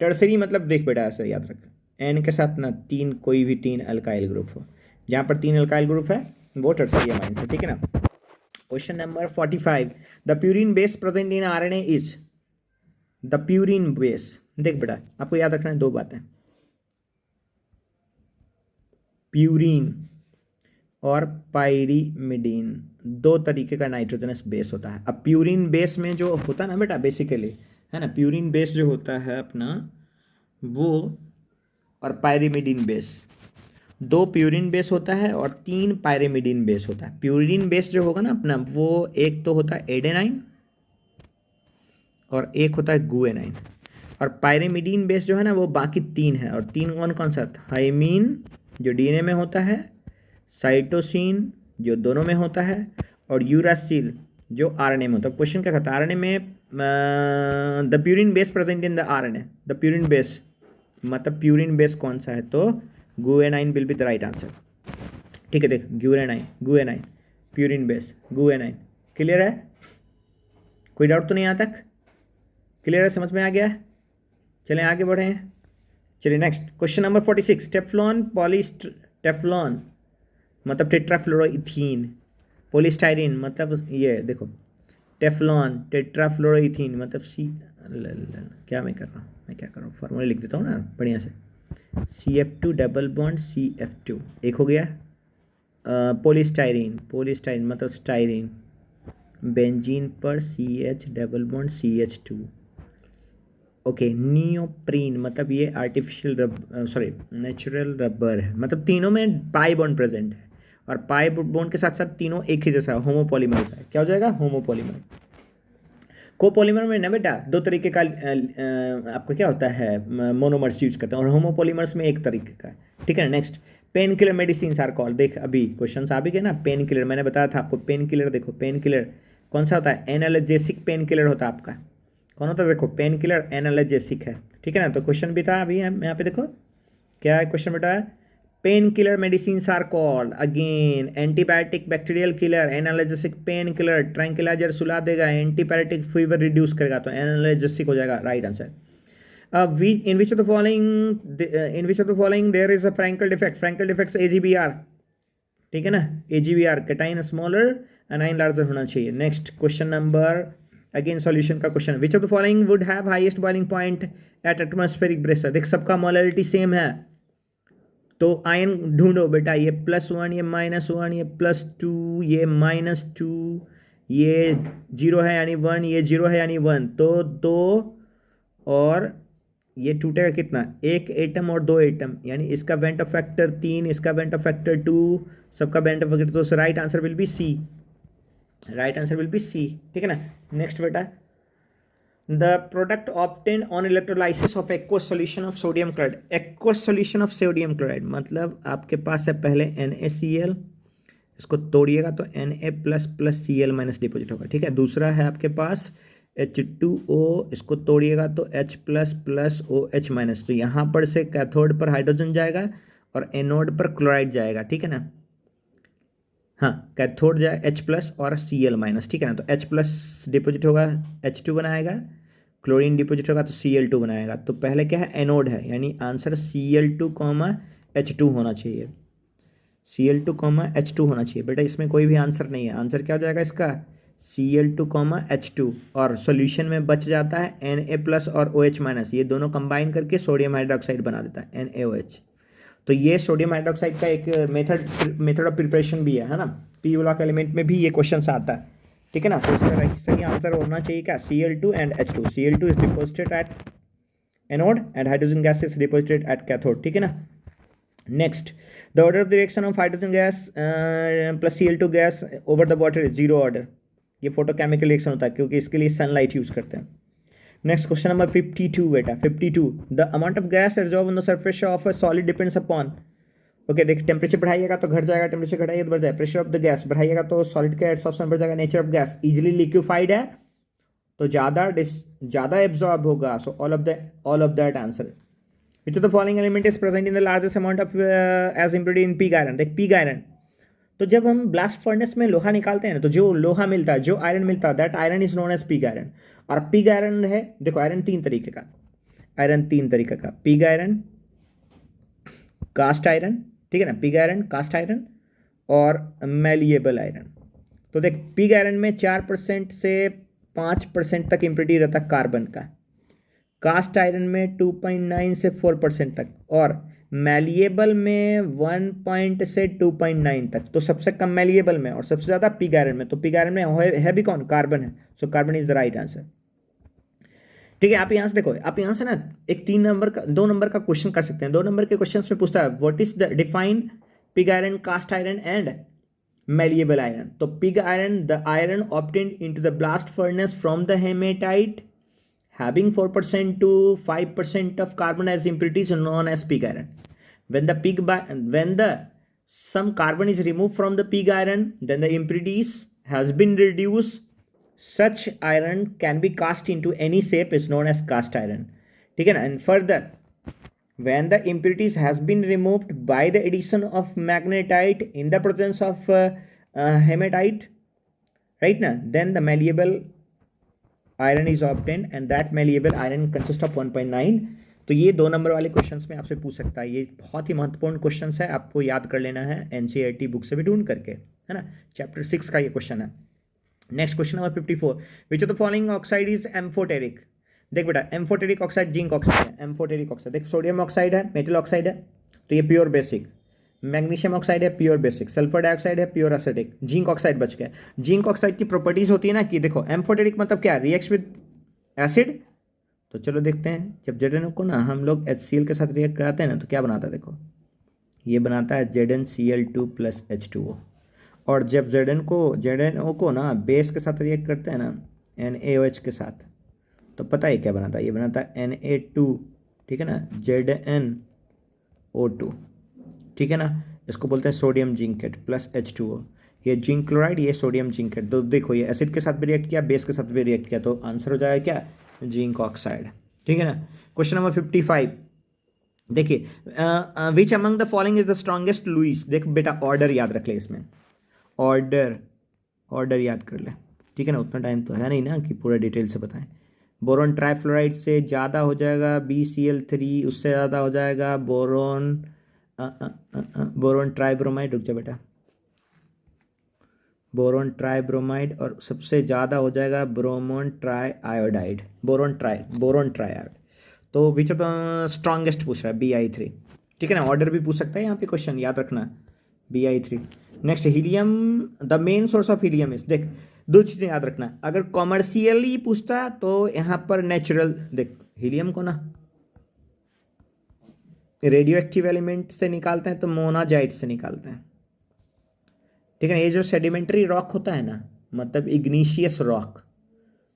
Tertiary मतलब देख बेटा ऐसा याद रख, एन के साथ ना तीन, कोई भी तीन अल्काइल ग्रुप हो, जहाँ पर तीन अल्काइल ग्रुप है वो टर्सरी अमाइन है, ठीक है ना। Question number 45, the purine base present in RNA is. The purine base, देख बेटा आपको याद रखना है दो बातें, प्यूरिन और पायरीमिडीन, दो तरीके का नाइट्रोजनस बेस होता है। अब प्यूरिन बेस में जो होता है ना बेटा बेसिकली, है ना, प्यूरिन बेस जो होता है अपना वो, और पायरीमिडीन बेस, दो प्यूरिन बेस होता है और तीन पायरीमिडीन बेस होता है। प्यूरिन बेस जो होगा ना अपना, वो एक तो होता है एडेनाइन और एक होता है गुएनाइन, और पायरीमिडीन बेस जो है ना वो बाकी तीन है, और तीन कौन कौन सा? थाइमीन जो DNA में होता है, साइटोसिन जो दोनों में होता है, और यूरासिल जो RNA में होता है। क्वेश्चन क्या कहता है? RNA में the purine base present in the RNA, the purine base मतलब प्यूरिन बेस कौन सा है? तो guanine will be the right answer, ठीक है। देख guanine, guanine purine base, guanine, clear है? कोई डाउट तो नहीं यहाँ तक? क्लियर है, समझ में आ गया? चलें आगे बढ़े। चलिए next question number 46, Teflon Teflon मतलब टेट्राफ्लोरोइथीन, पॉलीस्टाइरीन मतलब ये देखो, टेफ्लॉन टेट्राफ्लोरोइथीन मतलब क्या मैं कर रहा हूँ, मैं क्या कर रहा हूँ, फार्मूला लिख देता हूँ ना बढ़िया से, CF2 डबल बॉन्ड CF2, एक हो गया। पॉलीस्टाइरीन, पॉलीस्टाइरीन मतलब स्टाइरीन, बेंजीन पर CH double bond CH2, okay. Neoprene मतलब ये आर्टिफिशियल सॉरी नेचुरल रबर है, मतलब तीनों में पाई बॉन्ड प्रेजेंट है, और पाई बॉन्ड के साथ साथ तीनों एक ही जैसा होमोपॉलीमर है। क्या हो जाएगा? होमोपॉलीमर। कोपॉलीमर में ना बेटा दो तरीके का आपको क्या होता है, मोनोमर्स यूज करते हैं, और होमोपॉलीमर्स में एक तरीके का है, ठीक है। Next, pain killer medicine are called. देख अभी क्वेश्चन आ भी गए ना, पेन किलर मैंने बताया था आपको, पेन किलर देखो, पेन किलर कौन सा होता है? एनाल्जेसिक पेन किलर होता है आपका, कौन होता है? देखो पेन किलर एनाल्जेसिक है, ठीक है ना। तो क्वेश्चन भी था अभी यहाँ पे देखो क्या है क्वेश्चन बेटा, Painkiller medicines are called again antibiotic, bacterial killer, analgesic, painkiller, tranquilizer सुला देगा, antipyretic fever reduce करेगा, तो analgesic हो जाएगा right answer. In which of the following there is a Frankel defect? Frankel defects AGBR, ठीक है ना, AGBR cation smaller anion larger होना चाहिए. Next question number again solution का question. Which of the following would have highest boiling point at atmospheric pressure? देख सबका मोलैलिटी सेम है, तो आयन ढूंढो बेटा. ये +1, ये -1, ये +2, ये -2, ये 0 है यानी 1, ये 0 है यानी 1, तो 2 और ये टूटेगा कितना, एक एटम और 2 एटम, यानी इसका वेंट ऑफ फैक्टर 3, इसका वेंट ऑफ फैक्टर 2, सबका वेंट ऑफ फैक्टर. तो right answer will be C, right answer will be C, ठीक है ना. नेक्स्ट बेटा, the product obtained on electrolysis of aqueous solution of sodium chloride. Aqueous solution of sodium chloride मतलब आपके पास है पहले NaCl, इसको तोड़िएगा तो Na++Cl- डिपोजिट होगा, ठीक है. दूसरा है आपके पास H2O, इसको तोड़िएगा तो H++OH-, तो यहाँ पर से कैथोड पर हाइड्रोजन जाएगा और एनोड पर क्लोराइड जाएगा, ठीक है ना. हाँ, कैथोड जाए H+ और Cl-, ठीक है ना. तो H+ डिपोजिट होगा, H2 बनाएगा, क्लोरीन डिपोजिट होगा तो Cl2 बनाएगा. तो पहले क्या है, एनोड है, यानी आंसर Cl2, H2 होना चाहिए. Cl2, H2 होना चाहिए बेटा, इसमें कोई भी आंसर नहीं है. आंसर क्या हो जाएगा इसका, Cl2, H2, और सॉल्यूशन में बच जाता है Na+ और OH-, ये दोनों कंबाइन करके सोडियम हाइड्रोक्साइड बना देता है NaOH. तो ये सोडियम हाइड्रोक्साइड का एक मेथड ऑफ प्रिपरेशन भी है ना. पी ब्लॉक एलिमेंट में भी ये क्वेश्चन आता है, ठीक है ना. तो इसका सही आंसर होना चाहिए क्या, Cl2 and H2. Cl2 is deposited at anode and hydrogen gas is deposited at cathode, ठीक है ना. Next, the order of the reaction of hydrogen gas plus Cl2 gas over the water is 0 order. ये फोटोकेमिकल रिएक्शन होता है क्योंकि इसके लिए सनलाइट यूज करते हैं. नेक्स्ट क्वेश्चन नंबर 52 बेटा. 52, the amount of gas absorb on the surface of a solid depends upon. Okay देख, टेम्परेचर बढ़ाइएगा तो घट जाएगा, टेम्परेचर घटाइएगा तो बढ़ जाएगा. प्रेशर ऑफ द गैस बढ़ाइएगा तो सॉलिड का एब्जॉर्प्शन बढ़ जाएगा. Nature of gas, easily liquefied है तो ज़्यादा एब्जॉर्ब होगा. So all of that answer. Which of the following element is present in the largest amount of as impurity in pig iron. देख पिग आयरन, तो जब हम ब्लास्ट फर्नेस में लोहा निकालते हैं ना, तो जो लोहा मिलता है, जो आयरन मिलता है, that iron is known as pig iron. और पिग आयरन है, देखो आयरन तीन तरीके का, पिग आयरन, कास्ट आयरन, ठीक है ना. पिग आयरन, कास्ट आयरन और मैलिएबल आयरन. तो देख पिग आयरन में 4% से 5% तक इम्प्योरिटी रहता है कार्बन का, कास्ट आयरन में 2.9 से 4% तक, और मैलिएबल में 1 से 2.9 तक. तो सबसे कम मैलिएबल में और सबसे ज़्यादा पिग आयरन में. तो पिग आयरन में है भी कौन, कार्बन है. So carbon is the right answer, ठीक है. आप यहाँ से देखो, आप यहाँ से ना एक 2 नंबर का क्वेश्चन कर सकते हैं. 2 नंबर के क्वेश्चन में पूछता है what is the define pig iron, cast iron and malleable iron. तो pig iron, the iron obtained into the blast furnace from the haematite having 4% to 5% of carbon as impurities known as pig iron. When some carbon is removed from the pig iron, then the impurities has been reduced. Such iron can be cast into any shape is known as cast iron, ठीक है ना. And further, when the impurities has been removed by the addition of magnetite in the presence of hematite, right ना, then the malleable iron is obtain and that malleable iron consist of 1.9. तो ये 2 नंबर वाले क्वेश्चंस में आपसे पूछ सकता है. ये बहुत ही महत्वपूर्ण क्वेश्चंस है, आपको याद कर लेना है NCERT बुक से भी ढूंढ करके, है ना. चैप्टर 6 का ये क्वेश्चन है. Next question number 54, which of the following oxide is amphoteric. देख बेटा, एम्फोटेरिक ऑक्साइड जिंक ऑक्साइड है. एम्फोटेरिक ऑक्साइड देख, सोडियम ऑक्साइड है, मेटल ऑक्साइड है, तो ये प्योर बेसिक. मैग्नीशियम ऑक्साइड है, प्योर बेसिक. सल्फर डाइऑक्साइड है, प्योर एसिडिक. जिंक ऑक्साइड बच गया. जिंक ऑक्साइड की प्रॉपर्टीज होती है ना कि देखो, एम्फोटेरिक मतलब क्या, रिएक्ट्स विद एसिड. तो चलो देखते हैं, जब ZnO को ना हम लोग HCl के साथ रिएक्ट कराते हैं ना, तो क्या बनाता है, देखो ये बनाता है ZnCl2 + H2O. और जब ZnO को ना बेस के साथ रिएक्ट करते हैं ना NaOH के साथ, तो पता है क्या बनाता है, ये बनाता है Na2, ठीक है ना, ZnO2, ठीक है ना. इसको बोलते हैं सोडियम जिंकेट प्लस H2O. ये जिंक क्लोराइड, ये सोडियम जिंकेट. तो देखो ये एसिड के साथ भी रिएक्ट किया, बेस के साथ भी रिएक्ट किया, तो आंसर हो जाएगा क्या, जिंक ऑक्साइड, ठीक है ना. क्वेश्चन नंबर 55, देखिए which among the following is the strongest Lewis, देख बेटा ऑर्डर याद रख ले इसमें, ऑर्डर ऑर्डर याद कर ले, ठीक है ना, उतना टाइम तो है नहीं ना कि पूरा डिटेल से बताएं। बोरोन ट्राइफ्लोराइड से ज़्यादा हो जाएगा BCl3, उससे ज़्यादा हो जाएगा बोरोन बोरोन ट्राइब्रोमाइड, रुक जा बेटा, बोरोन ट्राइब्रोमाइड, और सबसे ज़्यादा हो जाएगा ब्रोमोन ट्राई आयोडाइड, बोरोन ट्राइआयोड। तो विच ऑफ स्ट्रॉन्गेस्ट पूछ रहा है Bi3, ठीक है ना, ऑर्डर भी पूछ सकता है यहाँ पे क्वेश्चन, याद रखना Bi3। Next helium, the main source of helium is, देख दो चीज़ें याद रखना, अगर कॉमर्शियली पूछता तो यहाँ पर नेचुरल, देख हीलियम को ना रेडियो एक्टिव एलिमेंट से निकालते हैं तो मोनाजाइट से निकालते हैं, ठीक है ना। ये जो सेडिमेंट्री रॉक होता है ना, मतलब इग्नीशियस रॉक,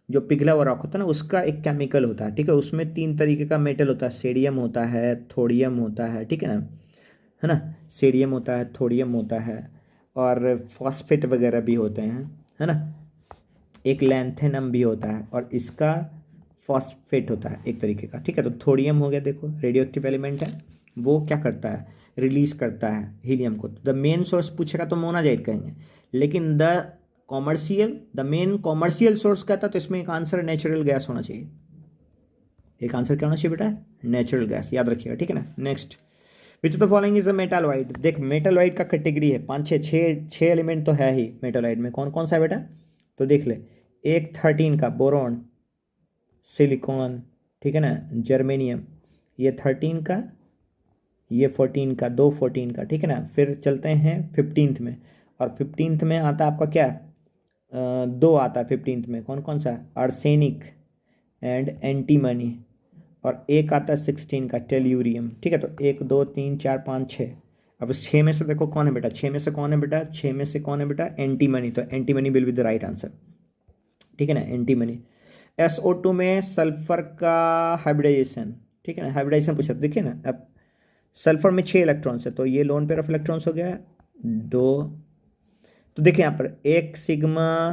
जो पिघला हुआ रॉक होता है ना, उसका एक केमिकल होता है, ठीक है, उसमें 3 तरीके का मेटल होता है, सेडियम होता है, थोडियम होता है, ठीक है ना, है ना, सेडियम होता है, थोडियम होता है, और फॉस्फेट वगैरह भी होते हैं, है ना, एक लैंथेनम भी होता है, और इसका फॉस्फेट होता है एक तरीके का, ठीक है। तो थोडियम हो गया, देखो रेडियो एक्टिव एलिमेंट है, वो क्या करता है, रिलीज करता है हीलियम को। द मेन सोर्स पूछेगा तो मोनाजाइट कहेंगे, लेकिन द मेन कॉमर्शियल सोर्स कहता तो इसमें एक आंसर नेचुरल गैस होना चाहिए, एक आंसर क्या होना चाहिए बेटा, नेचुरल गैस, याद रखिएगा, ठीक है ना। Next, which of the following is a metalloid, देख मेटालॉइड का कैटेगरी है 5 6 एलिमेंट तो है ही मेटालॉइड में, कौन कौन सा है बेटा, तो देख ले, एक 13 का बोरोन, सिलिकॉन, ठीक है ना, जर्मेनियम, ये 13 का, ये 14 का, 14 का, ठीक है ना। फिर चलते हैं 15th में, और 15th में आता है आपका क्या, 2 आता है 15th में, कौन कौन सा, आर्सेनिक एंड एंटीमनी, और एक आता है 16 का, टेल्यूरियम, ठीक है। तो 1 2 3 4 5 6, अब इस 6 में से देखो कौन है बेटा, 6 में से कौन है बेटा, 6 में से कौन है बेटा, एंटीमनी, तो antimony will be the right answer, ठीक है ना, एंटीमनी। SO2 में सल्फर का हाइब्रिडाइजेशन, ठीक है ना, हाइब्रिडाइजेशन पूछा, देखिए ना, अब सल्फर में 6 इलेक्ट्रॉन्स है, तो ये लोन पेयर ऑफ इलेक्ट्रॉन्स हो गया 2, तो देखिए यहाँ पर एक सिग्मा,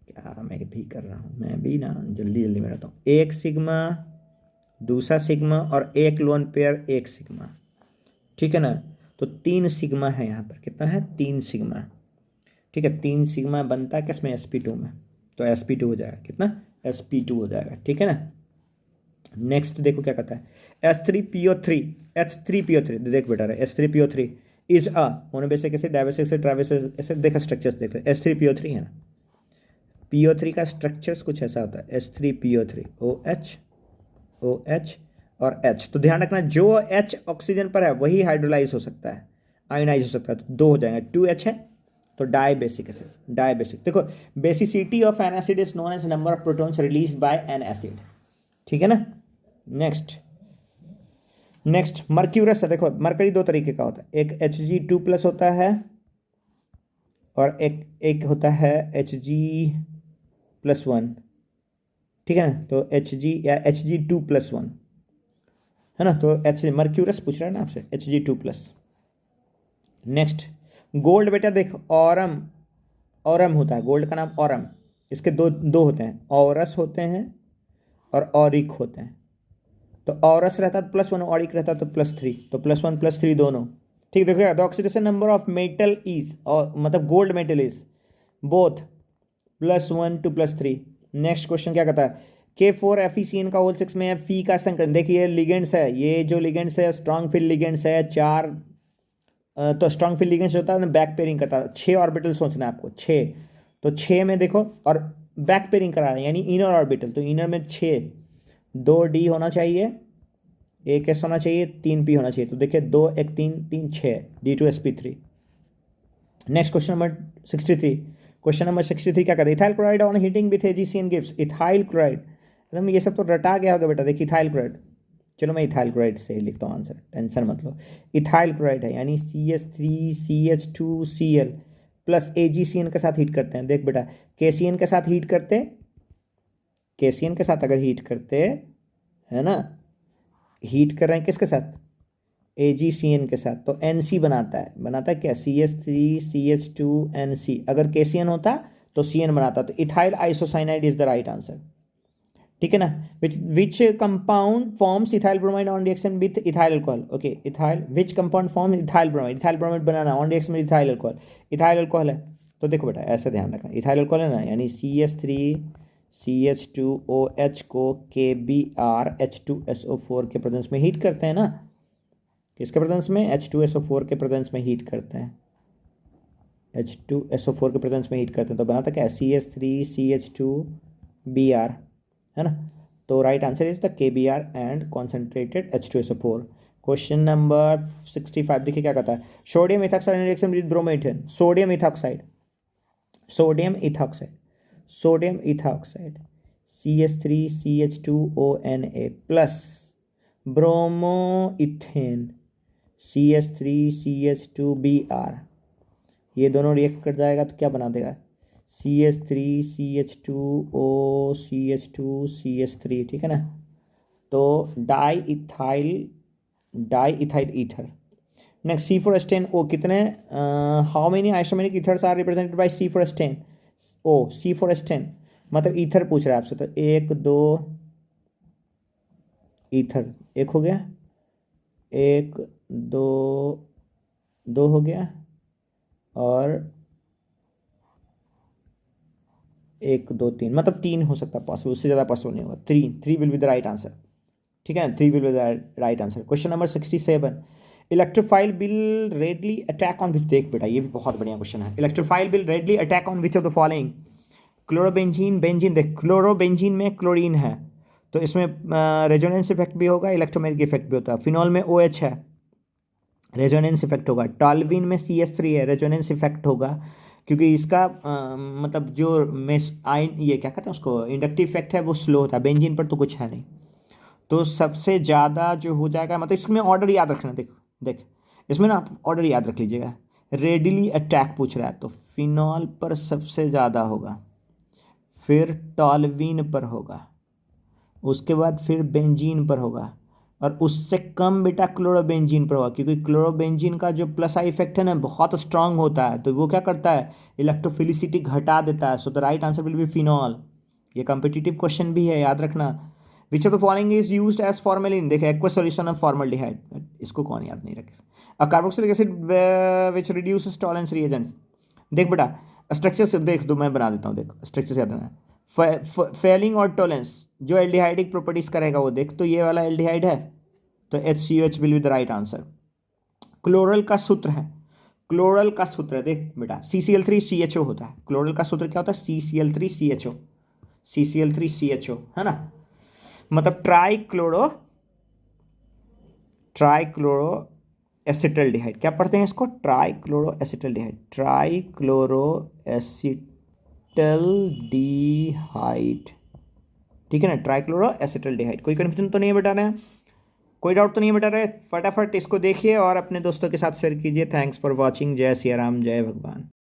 क्या मैं भी कर रहा हूँ, मैं भी ना जल्दी जल्दी में रहता हूँ, एक सिग्मा, दूसरा सिग्मा, और एक लोन पेयर एक सिग्मा, ठीक है ना। तो 3 सिग्मा है यहाँ पर, कितना है, 3 सिग्मा, ठीक है, 3 सिग्मा बनता है किसमें, sp2 में, तो sp2 हो जाएगा, कितना, sp2 हो जाएगा, ठीक है ना। नेक्स्ट देखो क्या कहता है, H3PO3, H3PO3, देख बेटा रहे, H3PO3 is a monobasic acid, dibasic acid, tribasic acid, देखा स्ट्रक्चर्स देख रहे, H3PO3 है ना, PO3 का स्ट्रक्चर्स कुछ ऐसा होता है, H3PO3, OH और H, तो ध्यान रखना जो H ऑक्सीजन पर है वही हाइड्रोलाइज हो सकता है, आयोनाइज हो सकता है, तो 2 हो जाएंगे, 2H है तो डाइबेसिक एसिड, डाइबेसिक, देखो basicity of an acid is known as number of protons release by an acid, ठीक है ना। नेक्स्ट मर्क्यूरस है, देखो मरकरी 2 तरीके का होता है, एक Hg2+ होता है, और एक होता है Hg+1, ठीक है ना, तो Hg या Hg2+1, है ना, तो मर्क्यूरस पूछ रहा है ना आपसे, Hg2+। नेक्स्ट गोल्ड, बेटा देख ऑरम, ऑरम होता है, गोल्ड का नाम ऑरम, इसके दो होते हैं, ऑरस होते हैं और ऑरिक होते हैं, तो ऑरस रहता है +1, ऑरिक रहता है तो +3, तो +1 +3 दोनों, ठीक, देखो the oxidation number of metal is, और मतलब gold metal is both +1 to +3। Next question क्या कहता है, K4FeCN का होल 6 में है, फी का संकरण, देखिए लिगेंड्स है, ये जो लिगेंड्स है स्ट्रॉन्ग फील्ड लिगेंड्स है 4, तो स्ट्रॉन्ग फील्ड लिगेंड्स होता है ना, बैक पेयरिंग करता है, 6 ऑर्बिटल सोचना है आपको, 6, तो 6 में देखो, और बैक पेयरिंग करा रहे हैं यानी इनर ऑर्बिटल, तो इनर में 6, 2D होना चाहिए, 1S होना चाहिए, 3P होना चाहिए, तो देखिए 2 1 3 3 6, D2sp3। Next question number 63, question number 63 क्या कहते हैं, ethyl chloride on heating with AgCN gives, ethyl chloride, एकदम ये सब तो रटा गया होगा बेटा, देखिए इथाइल क्लोराइड, चलो मैं इथाइल क्लोराइड से ही लिखता हूँ आंसर, टेंशन मत लो, इथाइल क्लोराइड है यानी CH3CH2Cl प्लस AgCN के साथ हीट करते हैं, देख बेटा KCN के साथ हीट करते, KCN के साथ अगर हीट करते, है ना, हीट कर रहे हैं किसके साथ, AgCN के साथ, तो NC बनाता है क्या, CH3CH2NC, अगर KCN होता तो CN बनाता, तो ethyl isocyanide is the right answer, ठीक है ना। Which compound forms ethyl bromide on reaction with ethyl alcohol. Okay, ethyl which compound form ethyl bromide, ethyl bromide banana on reaction में इथाइल अल्कोहल। इथाइल अल्कोहल है तो देखो बेटा ऐसे ध्यान रखना, इथाइल अल्कोहल है ना, यानी CH3CH2OH को KBrH2SO4 के प्रेजेंस में हीट करते हैं ना। किसके प्रेजेंस में? H2SO4 के प्रेजेंस में हीट करते हैं, H2SO4 के प्रेजेंस में हीट करते हैं तो बनाता क्या है? CH3CH2Br, है ना। तो right answer is the KBr and concentrated H2SO4। Question number 65 देखिए क्या कहता है। Sodium ethoxide reaction with bromoethane, sodium ethoxide, sodium ethoxide, sodium ethoxide CH3CH2ONA plus bromoethane CH3CH2Br, ये दोनों रिएक्ट कर जाएगा तो क्या बना देगा? CH3CH2OCH2CH3, ठीक है ना। तो di ethyl ether. Next C4H10O, कितने how many isomeric ethers are represented by C4H10O? C4H10 मतलब ईथर पूछ रहा है आपसे, तो 1 2 ईथर, एक हो गया, 1 2 2 हो गया, और 1 2 3, मतलब 3 हो सकता है पॉसिबल, उससे ज़्यादा पॉसिबल नहीं होगा। 3 will be the right answer, ठीक है, 3 will be the right answer. Question number 67, electrophile will readily attack on which, देख बेटा ये भी बहुत बढ़िया क्वेश्चन है। Electrophile will readily attack on which of the following? Chlorobenzene, benzene, देख क्लोरोबेंजीन में क्लोरीन है तो इसमें रेजोनेंस इफेक्ट भी होगा, इलेक्ट्रोमैग्नेटिक इफेक्ट भी होता है। फिनॉल में OH है, रेजोनेंस इफेक्ट होगा। टॉल्विन में CH3 है, रेजोनेंस इफेक्ट होगा, क्योंकि इसका मतलब जो मेस आइन ये क्या कहते हैं उसको, इंडक्टिव इफेक्ट है वो स्लो होता है। बेंजीन पर तो कुछ है नहीं, तो सबसे ज़्यादा जो हो जाएगा, मतलब इसमें ऑर्डर याद रखना, देख देख इसमें ना ऑर्डर याद रख लीजिएगा। रेडिली अटैक पूछ रहा है तो फिनॉल पर सबसे ज़्यादा होगा, फिर टॉल्विन पर होगा, उसके बाद फिर बेंजीन पर होगा, और उससे कम बेटा क्लोरोबेंजीन पर होगा, क्योंकि क्लोरोबेंजीन का जो प्लस आई इफेक्ट है ना बहुत स्ट्रांग होता है, तो वो क्या करता है? इलेक्ट्रोफिलिसिटी घटा देता है। So the right answer will be phenol. ये कॉम्पिटिटिव क्वेश्चन भी है, याद रखना। Which of the following is used as formalin, देखे एक्वस सॉल्यूशन ऑफ फॉर्मल्डिहाइड, इसको कौन याद नहीं रखे। A carboxylic acid which reduces Tollens reagent, देख बेटा स्ट्रक्चर से देख दो, मैं बना देता हूँ, देख स्ट्रक्चर से याद रखना। फेलिंग और टॉलेंस जो एल्डिहाइडिक प्रॉपर्टीज करेगा वो देख, तो ये वाला एल्डिहाइड है तो HCOH will be the right answer. Chloral का सूत्र है, क्लोरल का सूत्र है, देख बेटा CCl3CHO होता है। क्लोरल का सूत्र क्या होता है? CCl3CHO, CCl3CHO, है ना। मतलब ट्राइक्लोरो एसिटल्डिहाइड, क्या पढ़ते हैं इसको? ट्राइक्लोरो एसिटल्डिहाइड, ट्राइक्लोरो एसिटल्डिहाइड, ठीक है ना, ट्राइक्लोरो एसिटल्डिहाइड। कोई कन्फ्यूजन तो नहीं है बेटा ना, कोई डाउट तो नहीं है बेटा रहे? फटाफट इसको देखिए और अपने दोस्तों के साथ शेयर कीजिए। Thanks for watching. जय सिया राम, जय भगवान।